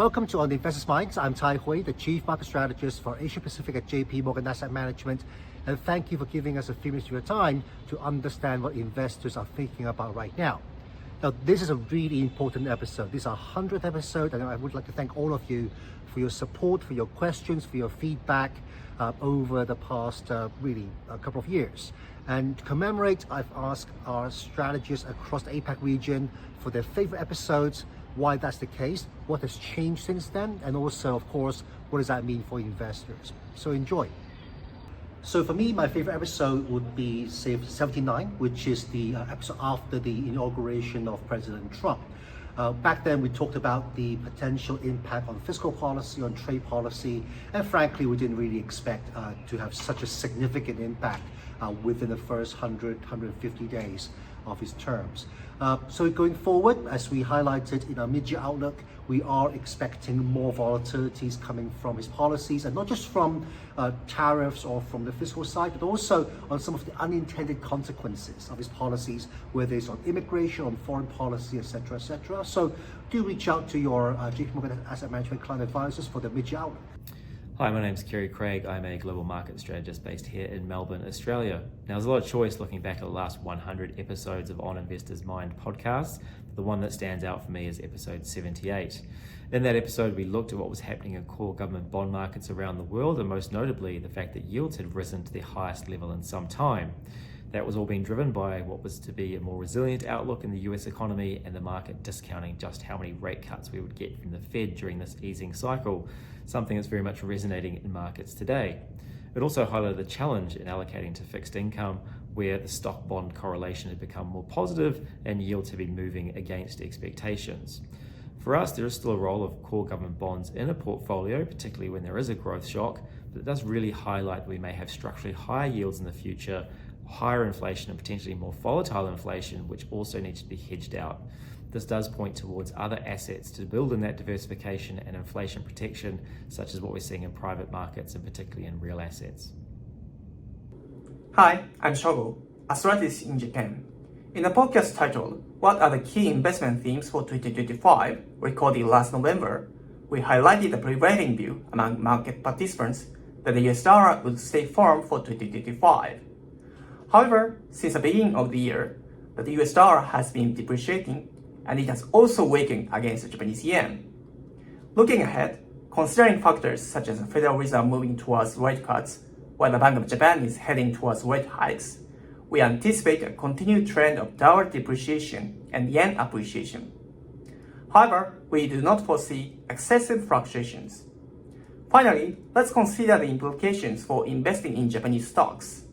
Welcome to On the Investor's Minds. I'm Tai Hui, the Chief Market Strategist for Asia Pacific at JP Morgan Asset Management. And thank you for giving us a few minutes of your time to understand what investors are thinking about right now. Now, this is a really important episode. This is our 100th episode, and I would like to thank all of you for your support, for your questions, for your feedback over the past really a couple of years. And to commemorate, I've asked our strategists across the APAC region for their favorite episodes, why that's the case, what has changed since then, and also, of course, what does that mean for investors. So enjoy. So for me, my favorite episode would be 79, which is the episode after the inauguration of President Trump. Back then, we talked about the potential impact on fiscal policy, on trade policy, and frankly, we didn't really expect to have such a significant impact within the first 150 days of his terms. So going forward, as we highlighted in our mid-year outlook, we are expecting more volatilities coming from his policies, and not just from tariffs or from the fiscal side, but also on some of the unintended consequences of his policies, whether it's on immigration, on foreign policy, etc., etc. So do reach out to your JP Morgan Asset Management client advisors for the mid-year outlook. Hi, my name is Kerry Craig. I'm a global market strategist based here in Melbourne, Australia. Now, there's a lot of choice looking back at the last 100 episodes of On Investors Mind podcasts. The one that stands out for me is episode 78. In that episode, we looked at what was happening in core government bond markets around the world, and most notably, the fact that yields had risen to their highest level in some time. That was all being driven by what was to be a more resilient outlook in the US economy and the market discounting just how many rate cuts we would get from the Fed during this easing cycle, something that's very much resonating in markets today. It also highlighted the challenge in allocating to fixed income, where the stock bond correlation had become more positive and yields have been moving against expectations. For us, there is still a role of core government bonds in a portfolio, particularly when there is a growth shock, but it does really highlight that we may have structurally higher yields in the future, higher inflation and potentially more volatile inflation, which also needs to be hedged out. This does point towards other assets to build in that diversification and inflation protection, such as what we're seeing in private markets and particularly in real assets. Hi, I'm Shogo, a strategist in Japan. In the podcast titled, What are the key investment themes for 2025, recorded last November, we highlighted the prevailing view among market participants that the US dollar would stay firm for 2025. However, since the beginning of the year, the US dollar has been depreciating, and it has also weakened against the Japanese yen. Looking ahead, considering factors such as the Federal Reserve moving towards rate cuts, while the Bank of Japan is heading towards rate hikes, we anticipate a continued trend of dollar depreciation and yen appreciation. However, we do not foresee excessive fluctuations. Finally, let's consider the implications for investing in Japanese stocks.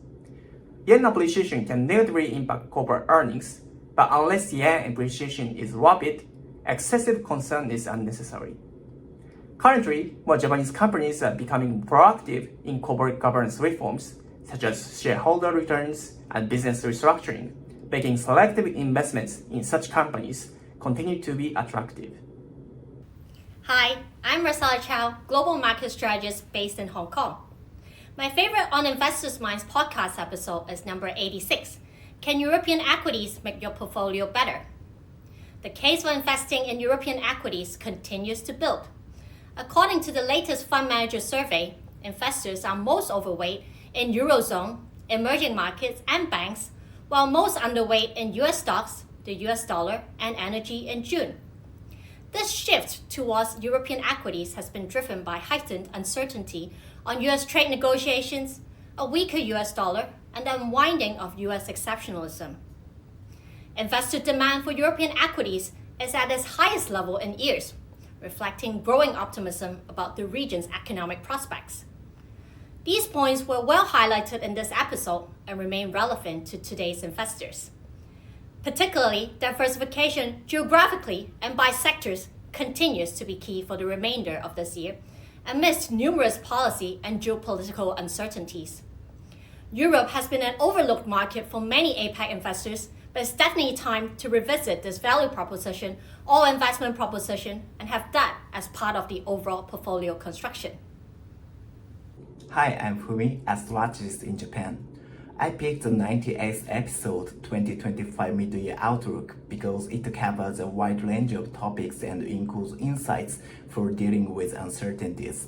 Yen appreciation can negatively impact corporate earnings, but unless yen appreciation is rapid, excessive concern is unnecessary. Currently, more Japanese companies are becoming proactive in corporate governance reforms, such as shareholder returns and business restructuring, making selective investments in such companies continue to be attractive. Hi, I'm Rosella Chow, Global Market Strategist based in Hong Kong. My favorite On Investors Minds podcast episode is number 86. Can European equities make your portfolio better? The case for investing in European equities continues to build. According to the latest fund manager survey, investors are most overweight in Eurozone, emerging markets, and banks, while most underweight in US stocks, the US dollar, and energy in June. This shift towards European equities has been driven by heightened uncertainty on US trade negotiations, a weaker US dollar, and the unwinding of US exceptionalism. Investor demand for European equities is at its highest level in years, reflecting growing optimism about the region's economic prospects. These points were well highlighted in this episode and remain relevant to today's investors. Particularly, diversification geographically and by sectors continues to be key for the remainder of this year, amidst numerous policy and geopolitical uncertainties. Europe has been an overlooked market for many APAC investors, but it's definitely time to revisit this value proposition or investment proposition and have that as part of the overall portfolio construction. Hi, I'm Fumi, a strategist in Japan. I picked the 98th episode 2025 Mid-Year Outlook because it covers a wide range of topics and includes insights for dealing with uncertainties.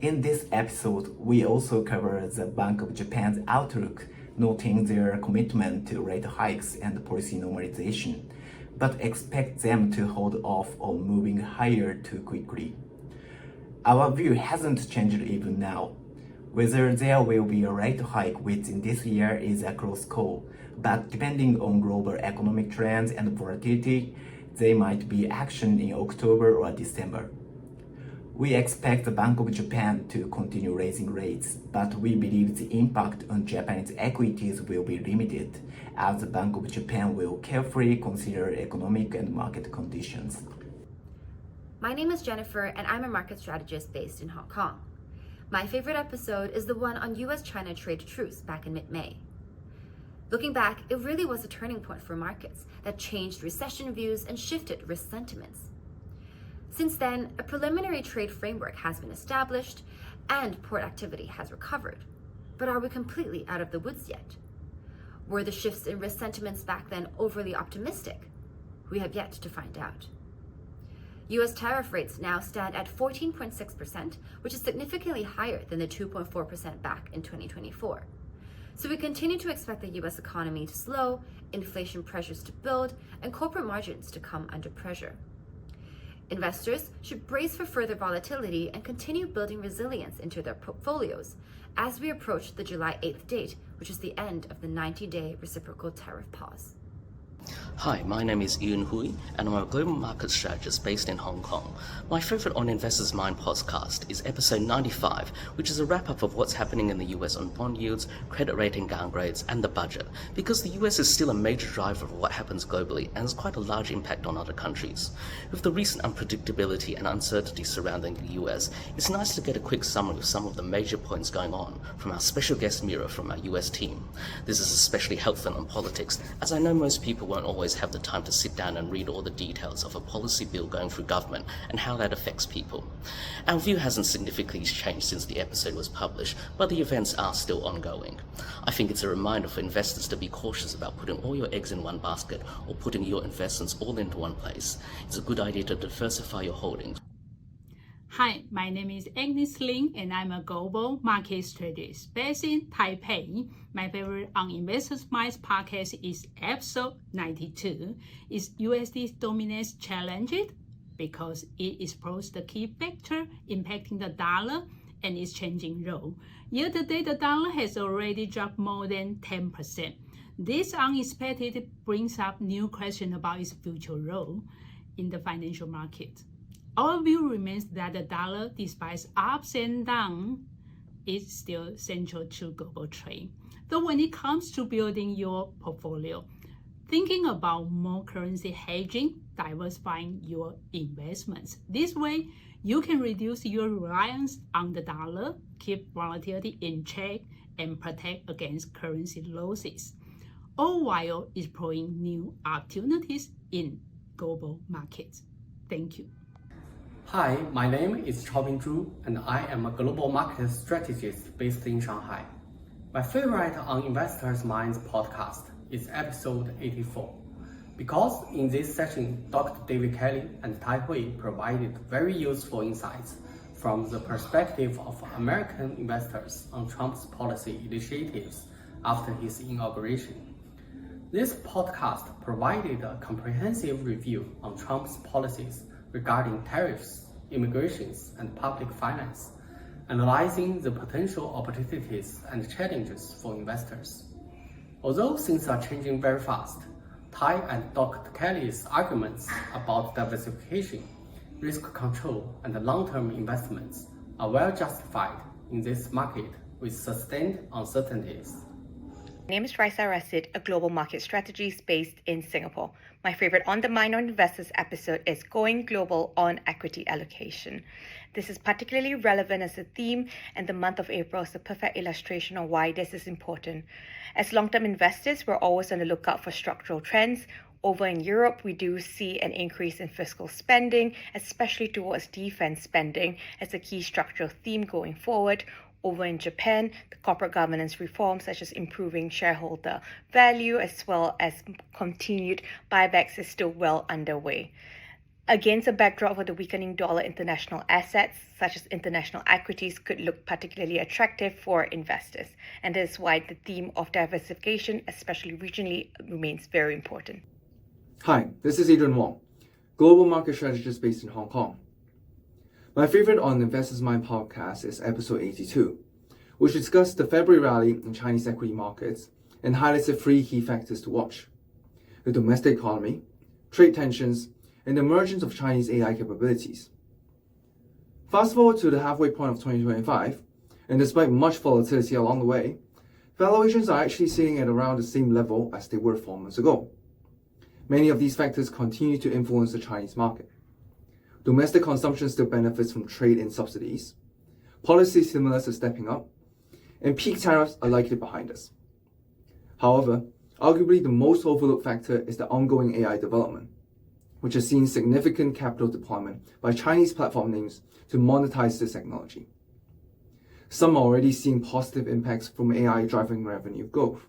In this episode, we also cover the Bank of Japan's outlook, noting their commitment to rate hikes and policy normalization, but expect them to hold off on moving higher too quickly. Our view hasn't changed even now. Whether there will be a rate hike within this year is a close call, but depending on global economic trends and volatility, there might be action in October or December. We expect the Bank of Japan to continue raising rates, but we believe the impact on Japanese equities will be limited, as the Bank of Japan will carefully consider economic and market conditions. My name is Jennifer, and I'm a market strategist based in Hong Kong. My favorite episode is the one on US-China trade truce back in mid-May. Looking back, it really was a turning point for markets that changed recession views and shifted risk sentiments. Since then, a preliminary trade framework has been established and port activity has recovered. But are we completely out of the woods yet? Were the shifts in risk sentiments back then overly optimistic? We have yet to find out. US tariff rates now stand at 14.6%, which is significantly higher than the 2.4% back in 2024. So we continue to expect the US economy to slow, inflation pressures to build, and corporate margins to come under pressure. Investors should brace for further volatility and continue building resilience into their portfolios as we approach the July 8th date, which is the end of the 90-day reciprocal tariff pause. Hi, my name is Ian Hui, and I'm a global market strategist based in Hong Kong. My favorite On Investors' Mind podcast is episode 95, which is a wrap-up of what's happening in the US on bond yields, credit rating downgrades, and the budget, because the US is still a major driver of what happens globally and has quite a large impact on other countries. With the recent unpredictability and uncertainty surrounding the US, it's nice to get a quick summary of some of the major points going on from our special guest Mira from our US team. This is especially helpful on politics, as I know most people won't always have the time to sit down and read all the details of a policy bill going through government and how that affects people. Our view hasn't significantly changed since the episode was published, but the events are still ongoing. I think it's a reminder for investors to be cautious about putting all your eggs in one basket or putting your investments all into one place. It's a good idea to diversify your holdings. Hi, my name is Agnes Lin, and I'm a global market strategist based in Taipei. My favorite On Investors' Minds podcast is episode 92. Is USD dominance challenged? Because it explores the key factor impacting the dollar and its changing role. Year to date, the dollar has already dropped more than 10%. This unexpected brings up new questions about its future role in the financial market. Our view remains that the dollar, despite ups and downs, is still central to global trade. Though when it comes to building your portfolio, thinking about more currency hedging, diversifying your investments. This way, you can reduce your reliance on the dollar, keep volatility in check, and protect against currency losses, all while exploring new opportunities in global markets. Thank you. Hi, my name is Chaobing Zhu, and I am a global market strategist based in Shanghai. My favorite On Investors' Minds podcast is episode 84, because in this session, Dr. David Kelly and Tai Hui provided very useful insights from the perspective of American investors on Trump's policy initiatives after his inauguration. This podcast provided a comprehensive review on Trump's policies regarding tariffs, immigrations, and public finance, analyzing the potential opportunities and challenges for investors. Although things are changing very fast, Tai and Dr. Kelly's arguments about diversification, risk control, and long-term investments are well justified in this market with sustained uncertainties. My name is Raisa Rasid, a global market strategist based in Singapore. My favorite On the Mind on Investors episode is Going Global on Equity Allocation. This is particularly relevant as a theme, and the month of April is a perfect illustration of why this is important. As long-term investors, we're always on the lookout for structural trends. Over in Europe, we do see an increase in fiscal spending, especially towards defense spending, as a key structural theme going forward, Over in Japan, the corporate governance reforms such as improving shareholder value as well as continued buybacks is still well underway. Against a backdrop of the weakening dollar, international assets such as international equities could look particularly attractive for investors. And that is why the theme of diversification, especially regionally, remains very important. Hi, this is Adrian Wong, global market strategist based in Hong Kong. My favorite on Investors Mind podcast is episode 82, which discussed the February rally in Chinese equity markets and highlights the three key factors to watch: the domestic economy, trade tensions, and the emergence of Chinese AI capabilities. Fast forward to the halfway point of 2025, and despite much volatility along the way, valuations are actually sitting at around the same level as they were 4 months ago. Many of these factors continue to influence the Chinese market. Domestic consumption still benefits from trade-in subsidies, policy stimulus is stepping up, and peak tariffs are likely behind us. However, arguably the most overlooked factor is the ongoing AI development, which has seen significant capital deployment by Chinese platform names to monetize this technology. Some are already seeing positive impacts from AI driving revenue growth.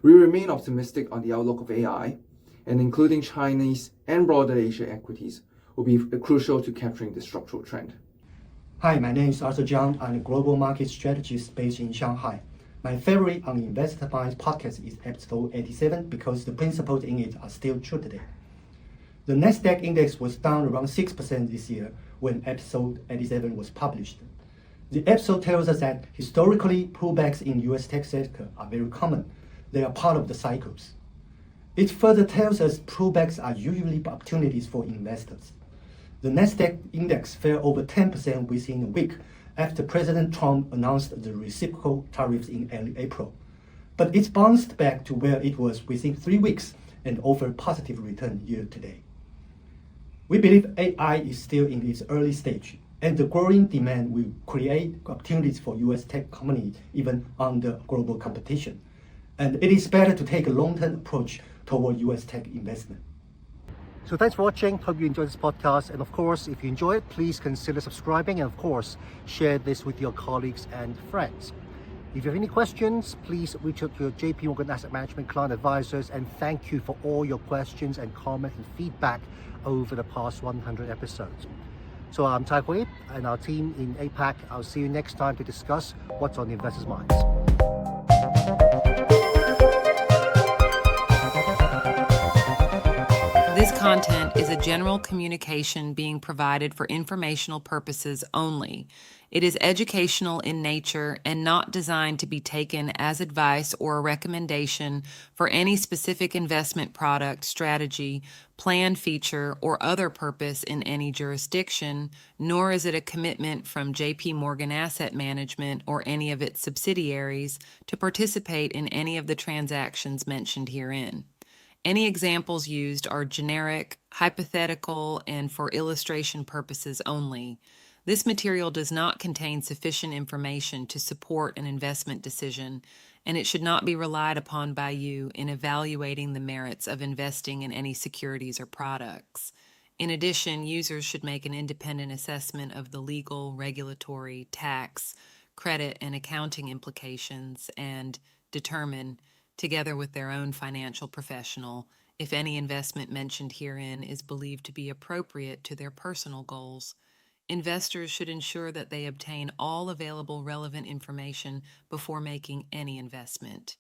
We remain optimistic on the outlook of AI, and including Chinese and broader Asia equities will be crucial to capturing this structural trend. Hi, my name is Arthur Zhang. I'm a global market strategist based in Shanghai. My favorite on Investor Minds podcast is episode 87 because the principles in it are still true today. The Nasdaq index was down around 6% this year when episode 87 was published. The episode tells us that historically pullbacks in US tech sector are very common. They are part of the cycles. It further tells us pullbacks are usually opportunities for investors. The Nasdaq index fell over 10% within a week after President Trump announced the reciprocal tariffs in early April. But it's bounced back to where it was within 3 weeks and offered positive return year to date. We believe AI is still in its early stage, and the growing demand will create opportunities for US tech companies even under global competition. And it is better to take a long-term approach toward US tech investment. So thanks for watching. Hope you enjoyed this podcast. And of course, if you enjoy it, please consider subscribing and of course, share this with your colleagues and friends. If you have any questions, please reach out to your JP Morgan Asset Management client advisors, and thank you for all your questions and comments and feedback over the past 100 episodes. So I'm Tai Hui and our team in APAC. I'll see you next time to discuss what's on the investors' minds. This content is a general communication being provided for informational purposes only. It is educational in nature and not designed to be taken as advice or a recommendation for any specific investment product, strategy, plan, feature, or other purpose in any jurisdiction, nor is it a commitment from JP Morgan Asset Management or any of its subsidiaries to participate in any of the transactions mentioned herein. Any examples used are generic, hypothetical, and for illustration purposes only. This material does not contain sufficient information to support an investment decision, and it should not be relied upon by you in evaluating the merits of investing in any securities or products. In addition, users should make an independent assessment of the legal, regulatory, tax, credit, and accounting implications and determine, together with their own financial professional, if any investment mentioned herein is believed to be appropriate to their personal goals. Investors should ensure that they obtain all available relevant information before making any investment.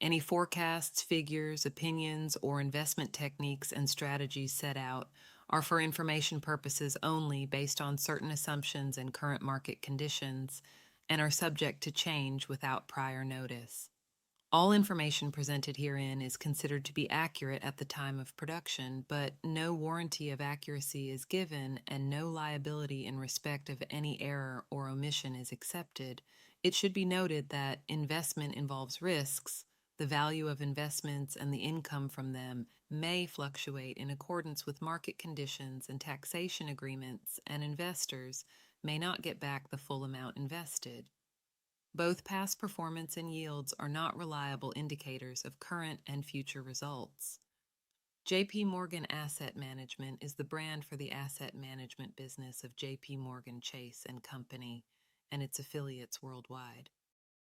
Any forecasts, figures, opinions, or investment techniques and strategies set out are for information purposes only based on certain assumptions and current market conditions, and are subject to change without prior notice. All information presented herein is considered to be accurate at the time of production, but no warranty of accuracy is given and no liability in respect of any error or omission is accepted. It should be noted that investment involves risks. The value of investments and the income from them may fluctuate in accordance with market conditions and taxation agreements, and investors may not get back the full amount invested. Both past performance and yields are not reliable indicators of current and future results. JP Morgan Asset Management is the brand for the asset management business of JP Morgan Chase & Company, and its affiliates worldwide.